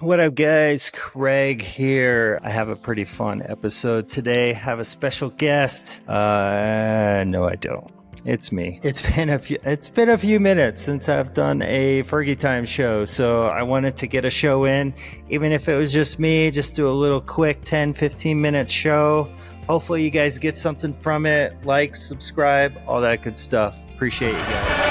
What up, guys? Craig here. I have a pretty fun episode today. I have a special guest. No, I don't. It's me. It's been a few minutes since I've done a Fergie Time show, so I wanted to get a show in, even if it was just me, just do a little quick 10-15 minute show. Hopefully you guys get something from it. Like, subscribe, all that good stuff. Appreciate you guys.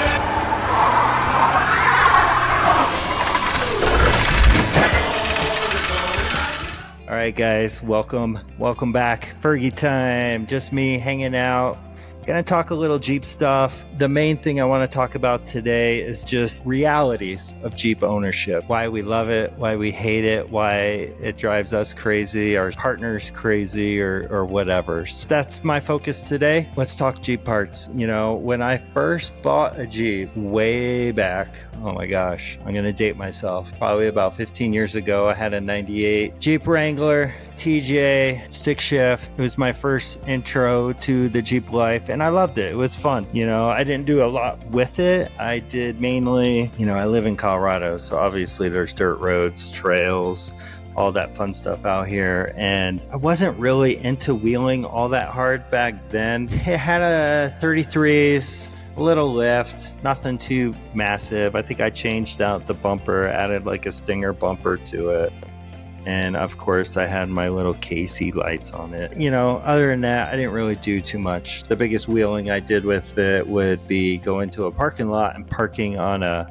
All right, guys, welcome back. Fergie Time, just me hanging out. Gonna talk a little Jeep stuff. The main thing I want to talk about today is just realities of Jeep ownership. Why we love it, why we hate it, why it drives us crazy, our partners crazy, or whatever. So that's my focus today. Let's talk Jeep parts. You know, when I first bought a Jeep way back, oh my gosh, I'm gonna date myself. Probably about 15 years ago, I had a 98 Jeep Wrangler TJ stick shift. It was my first intro to the Jeep life, and I loved it. It was fun. You know, I didn't do a lot with it. I did mainly, I live in Colorado, so obviously there's dirt roads, trails, all that fun stuff out here. And I wasn't really into wheeling all that hard back then. It had a 33s, a little lift, nothing too massive. I think I changed out the bumper, added like a Stinger bumper to it. And of course, I had my little KC lights on it. Other than that, I didn't really do too much. The biggest wheeling I did with it would be going to a parking lot and parking on a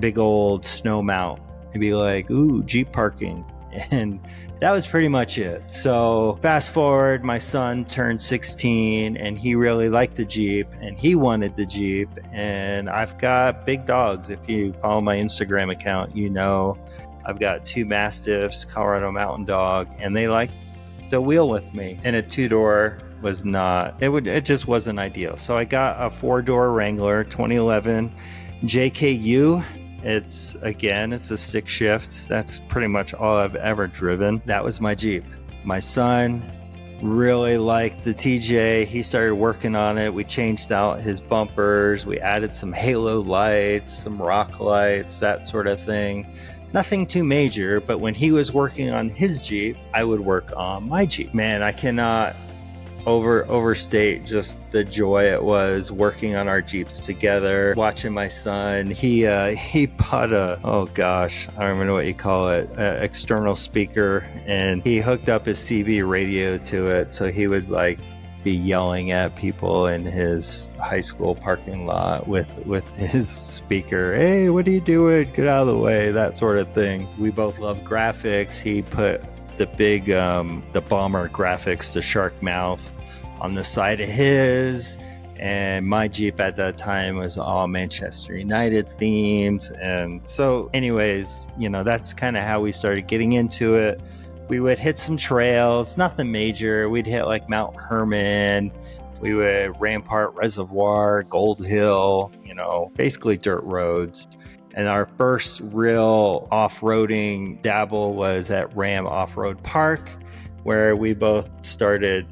big old snow mount and be like, ooh, Jeep parking. And that was pretty much it. So fast forward, my son turned 16 and he really liked the Jeep and he wanted the Jeep. And I've got big dogs. If you follow my Instagram account, I've got 2 Mastiffs, Colorado Mountain Dog, and they like to wheel with me. And a 2-door was not, it just wasn't ideal. So I got a 4-door Wrangler 2011 JKU. It's a stick shift. That's pretty much all I've ever driven. That was my Jeep. My son really liked the TJ. He started working on it. We changed out his bumpers. We added some halo lights, some rock lights, that sort of thing. Nothing too major, but when he was working on his Jeep, I would work on my Jeep. Man, I cannot overstate just the joy it was working on our Jeeps together, watching my son. He bought I don't even know what you call it, external speaker, and he hooked up his CB radio to it, so he would be yelling at people in his high school parking lot with his speaker. Hey, what are you doing? Get out of the way, that sort of thing. We both love graphics. He put the big the bomber graphics, the shark mouth, on the side of his, and my Jeep at that time was all Manchester United themed. And so anyways, that's kind of how we started getting into it. We would hit some trails, nothing major. We'd hit like Mount Herman. We would Rampart Reservoir, Gold Hill, basically dirt roads. And our first real off-roading dabble was at Ram Off-Road Park, where we both started,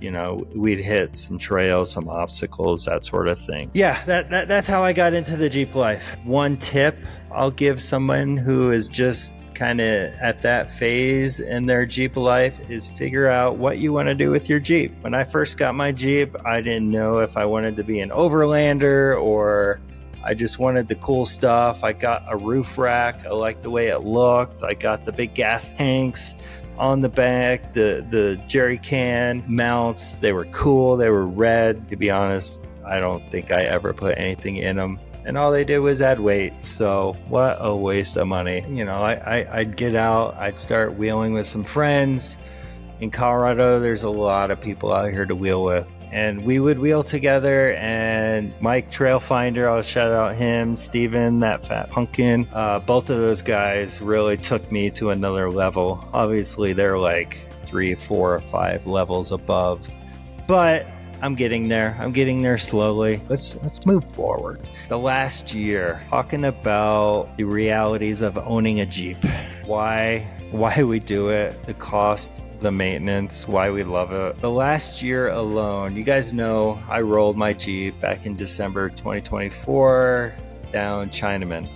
we'd hit some trails, some obstacles, that sort of thing. Yeah, that's how I got into the Jeep life. One tip I'll give someone who is just kind of at that phase in their Jeep life is figure out what you want to do with your Jeep. When I first got my Jeep, I didn't know if I wanted to be an overlander or I just wanted the cool stuff. I got a roof rack. I liked the way it looked. I got the big gas tanks on the back, the jerry can mounts. They were cool. They were red. To be honest, I don't think I ever put anything in them. And all they did was add weight. So what a waste of money. I'd get out, I'd start wheeling with some friends. In Colorado, there's a lot of people out here to wheel with. And we would wheel together, and Mike Trailfinder, I'll shout out him, Steven, that fat pumpkin. Both of those guys really took me to another level. Obviously, they're like 3, 4, or 5 levels above. But I'm getting there. I'm getting there slowly. Let's move forward. The last year, talking about the realities of owning a Jeep. Why we do it, the cost, the maintenance, why we love it. The last year alone, you guys know I rolled my Jeep back in December 2024 down Chinaman.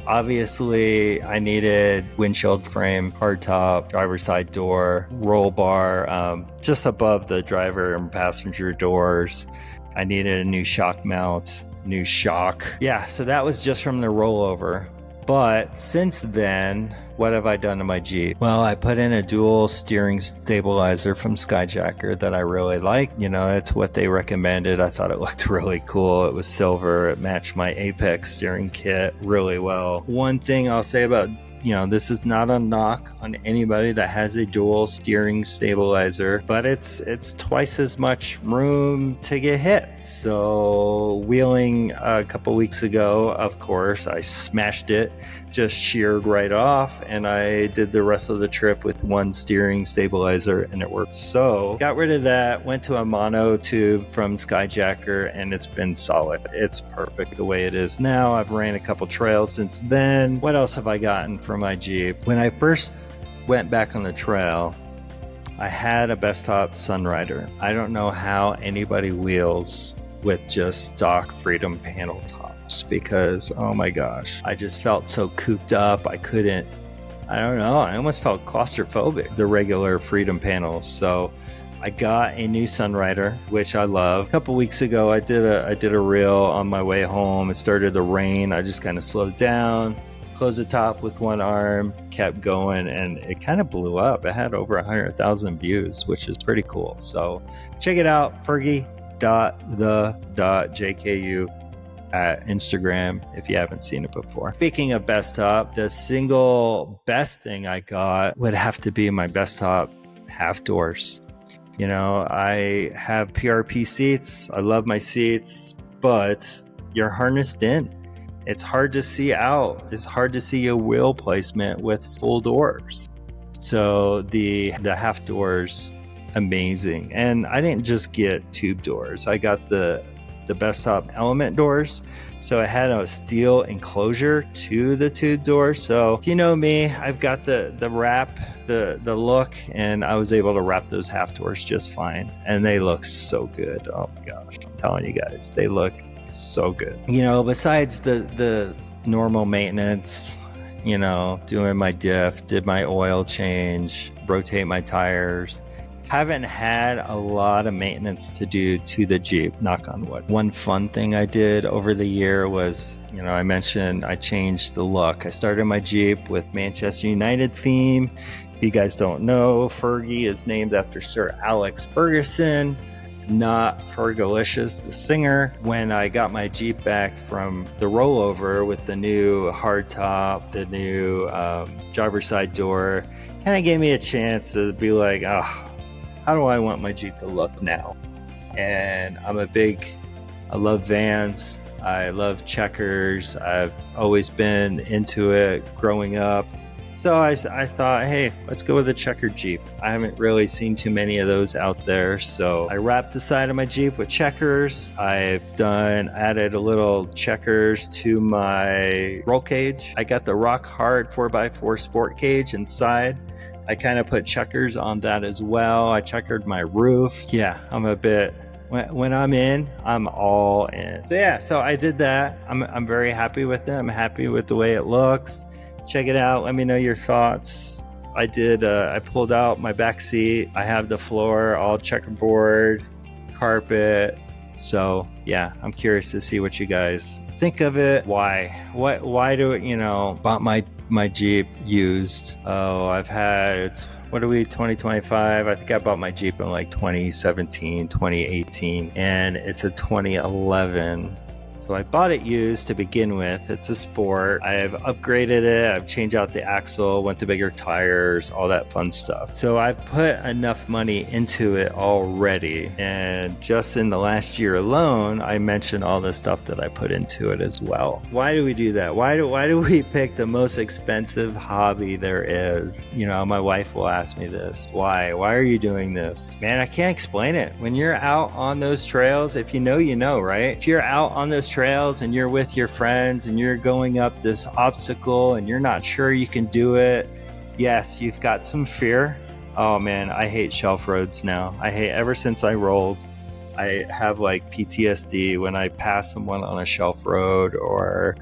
Obviously, I needed windshield frame, hardtop, driver's side door, roll bar, just above the driver and passenger doors. I needed a new shock mount, new shock. Yeah, so that was just from the rollover. But since then, what have I done to my Jeep? Well, I put in a dual steering stabilizer from Skyjacker that I really like. You know, that's what they recommended. I thought it looked really cool. It was silver. It matched my Apex steering kit really well. One thing I'll say about, this is not a knock on anybody that has a dual steering stabilizer, but it's twice as much room to get hit. So wheeling a couple weeks ago, of course, I smashed it, just sheared right off, and I did the rest of the trip with one steering stabilizer, and it worked. So got rid of that, went to a mono tube from Skyjacker, and it's been solid. It's perfect the way it is now. I've ran a couple trails since then. What else have I gotten from my Jeep? When I first went back on the trail, I had a Bestop Sunrider. I don't know how anybody wheels with just stock Freedom panel tops, because oh my gosh, I just felt so cooped up. I don't know, I almost felt claustrophobic, the regular Freedom panels. So I got a new Sunrider, which I love. A couple weeks ago, I did a reel on my way home. It started to rain. I just kind of slowed down, closed the top with one arm, kept going, and it kind of blew up. It had over 100,000 views, which is pretty cool. So check it out, Fergie.the.jku at Instagram if you haven't seen it before. Speaking of Bestop, the single best thing I got would have to be my Bestop half doors. I have PRP seats. I love my seats, but you're harnessed in. It's hard to see out. It's hard to see a wheel placement with full doors. So the half doors, amazing. And I didn't just get tube doors. I got the Bestop element doors. So it had a steel enclosure to the tube door. So if you know me, I've got the wrap, the look, and I was able to wrap those half doors just fine. And they look so good. Oh my gosh, I'm telling you guys, they look so good. Besides the normal maintenance, doing my diff, did my oil change, rotate my tires, haven't had a lot of maintenance to do to the Jeep, knock on wood. One fun thing I did over the year was, I mentioned I changed the look. I started my Jeep with Manchester United theme. If you guys don't know, Fergie is named after Sir Alex Ferguson, not Fergalicious, the singer. When I got my Jeep back from the rollover with the new hardtop, the new driver's side door, kind of gave me a chance to be like, how do I want my Jeep to look now? And I love Vans. I love checkers. I've always been into it growing up. So I thought, hey, let's go with a checkered Jeep. I haven't really seen too many of those out there. So I wrapped the side of my Jeep with checkers. I've added a little checkers to my roll cage. I got the rock hard 4x4 sport cage inside. I kind of put checkers on that as well. I checkered my roof. Yeah, when I'm in, I'm all in. So I did that. I'm very happy with it. I'm happy with the way it looks. Check it out. Let me know your thoughts. I pulled out my back seat. I have the floor all checkerboard, carpet. So yeah, I'm curious to see what you guys think of it. Why do it, bought my Jeep used. I've had, 2025. I think I bought my Jeep in like 2017, 2018, and it's a 2011. So I bought it used to begin with. It's a sport. I've upgraded it. I've changed out the axle, went to bigger tires, all that fun stuff. So I've put enough money into it already. And just in the last year alone, I mentioned all the stuff that I put into it as well. Why do we do that? Why do we pick the most expensive hobby there is? My wife will ask me this. Why? Why are you doing this? Man, I can't explain it. When you're out on those trails, if you know, right? If you're out on those trails and you're with your friends and you're going up this obstacle and you're not sure you can do it, yes, you've got some fear. Oh man, I hate shelf roads now. Ever since I rolled, I have like PTSD when I pass someone on a shelf road or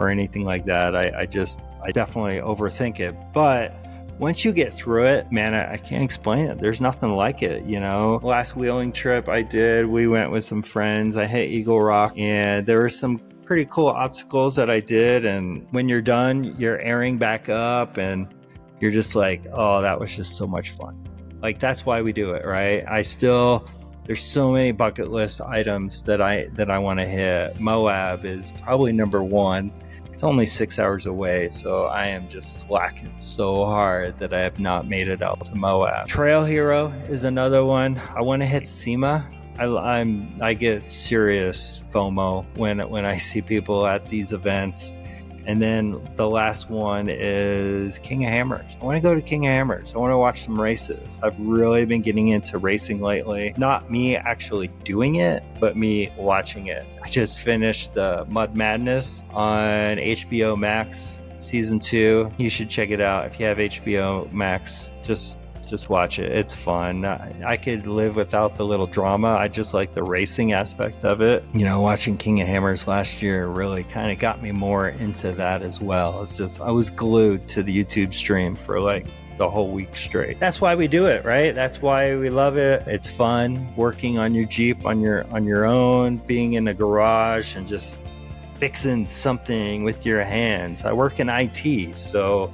or anything like that. I definitely overthink it. But once you get through it, man, I can't explain it. There's nothing like it, you know. Last wheeling trip I did, we went with some friends. I hit Eagle Rock, and there were some pretty cool obstacles that I did. And when you're done, you're airing back up, and you're just like, oh, that was just so much fun. Like, that's why we do it, right? There's so many bucket list items that I want to hit. Moab is probably number one. It's only 6 hours away, so I am just slacking so hard that I have not made it out to Moab. Trail Hero is another one. I want to hit SEMA. I get serious FOMO when I see people at these events. And then the last one is King of Hammers. I want to go to King of Hammers. I want to watch some races. I've really been getting into racing lately. Not me actually doing it, but me watching it. I just finished the Mud Madness on HBO Max season 2. You should check it out if you have HBO Max. Just watch it. It's fun. I could live without the little drama. I just like the racing aspect of it. You know, watching King of Hammers last year really kind of got me more into that as well. It's just, I was glued to the YouTube stream for like the whole week straight. That's why we do it, right? That's why we love it. It's fun working on your Jeep on your own, being in a garage and just fixing something with your hands. I work in IT, so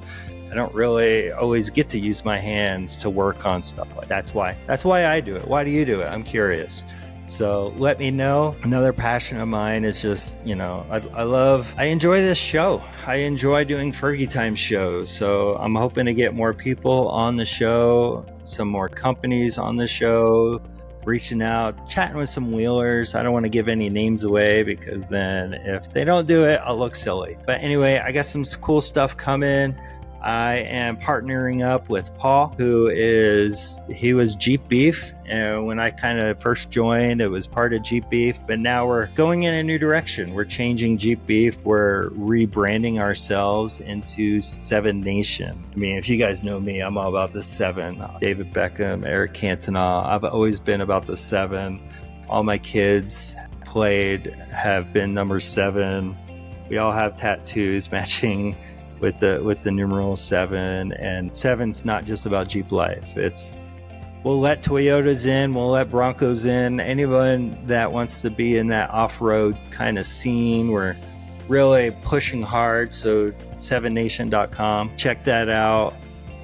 I don't really always get to use my hands to work on stuff. That's why I do it. Why do you do it? I'm curious. So let me know. Another passion of mine is just, you know, I enjoy this show. I enjoy doing Fergie Time shows. So I'm hoping to get more people on the show, some more companies on the show, reaching out, chatting with some wheelers. I don't want to give any names away because then if they don't do it, I'll look silly. But anyway, I got some cool stuff coming. I am partnering up with Paul, he was Jeep Beef. And when I kind of first joined, it was part of Jeep Beef, but now we're going in a new direction. We're changing Jeep Beef. We're rebranding ourselves into Seven Nation. I mean, if you guys know me, I'm all about the seven. David Beckham, Eric Cantona. I've always been about the seven. All my kids have been number 7. We all have tattoos matching with the numeral 7, and 7's not just about Jeep life. We'll let Toyotas in, we'll let Broncos in, anyone that wants to be in that off-road kind of scene. We're really pushing hard, so 7nation.com, check that out.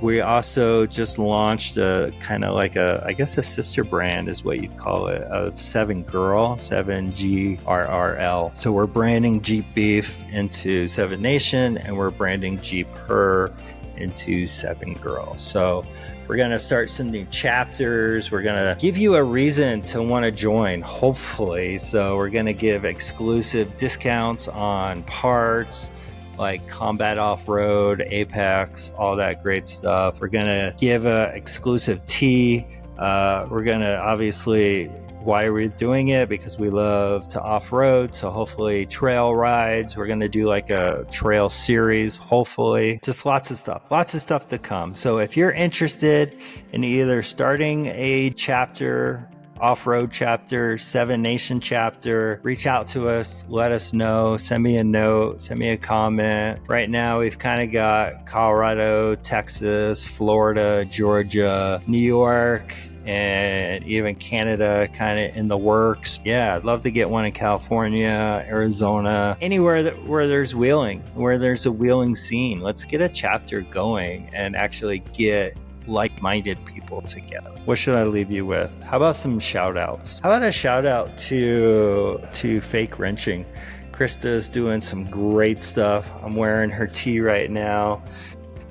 We also just launched a kind of like I guess a sister brand is what you'd call it, of 7Girl, 7GRRL. So we're branding Jeep Beef into 7 Nation, and we're branding Jeep Her into 7Girl. So we're going to start some new chapters. We're going to give you a reason to want to join, hopefully. So we're going to give exclusive discounts on parts, like Combat Off-Road, Apex, all that great stuff. We're going to give a exclusive tee. We're going to obviously, why are we doing it? Because we love to off-road. So hopefully trail rides. We're going to do like a trail series, hopefully. Just lots of stuff to come. So if you're interested in either starting a chapter, off-road chapter, 7 Nation chapter, reach out to us, let us know, send me a note, send me a comment. Right now we've kind of got Colorado, Texas, Florida, Georgia, New York, and even Canada kind of in the works. Yeah, I'd love to get one in California, Arizona, anywhere where there's wheeling, where there's a wheeling scene. Let's get a chapter going and actually get like-minded people together. What should I leave you with? How about some shout outs? How about a shout out to Fake Wrenching? Krista's doing some great stuff. I'm wearing her tee right now,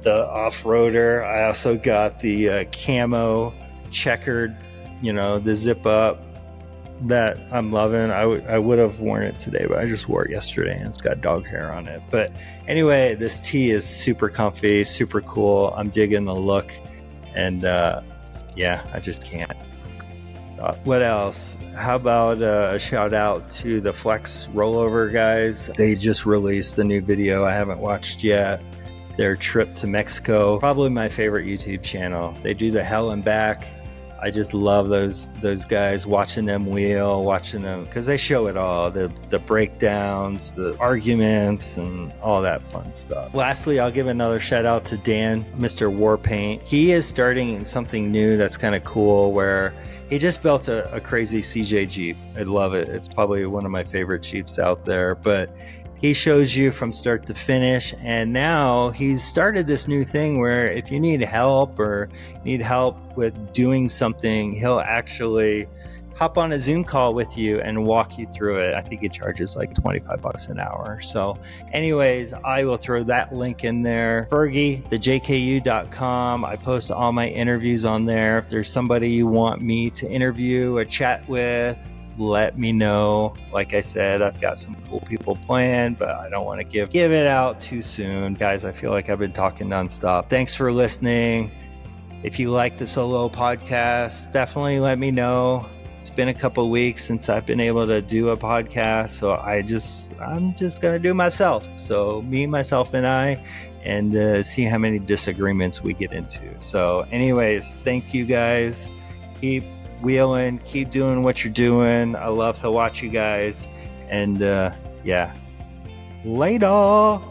the off-roader. I also got the camo checkered, the zip up that I'm loving. I would have worn it today, but I just wore it yesterday and it's got dog hair on it. But anyway, this tee is super comfy, super cool. I'm digging the look. And I just can't. What else? How about a shout out to the Flex Rollover guys? They just released a new video I haven't watched yet. Their trip to Mexico, probably my favorite YouTube channel. They do the hell and back. I just love those guys, watching them wheel, watching them, because they show it all, the breakdowns, the arguments, and all that fun stuff. Lastly, I'll give another shout out to Dan, Mr. Warpaint. He is starting something new that's kind of cool, where he just built a crazy CJ Jeep. I love it. It's probably one of my favorite Jeeps out there, but he shows you from start to finish. And now he's started this new thing where if you need help or need help with doing something, he'll actually hop on a Zoom call with you and walk you through it. I think he charges like $25 an hour. So anyways, I will throw that link in there. Fergie, thejku.com. I post all my interviews on there. If there's somebody you want me to interview or chat with, let me know. Like I said, I've got some cool people planned, but I don't want to give it out too soon. Guys, I feel like I've been talking nonstop. Thanks for listening. If you like the solo podcast, definitely let me know. It's been a couple weeks since I've been able to do a podcast, so I'm just gonna do myself. So me, myself, and I, and see how many disagreements we get into. So anyways, thank you guys. Keep wheeling, keep doing what you're doing. I love to watch you guys, and yeah, later.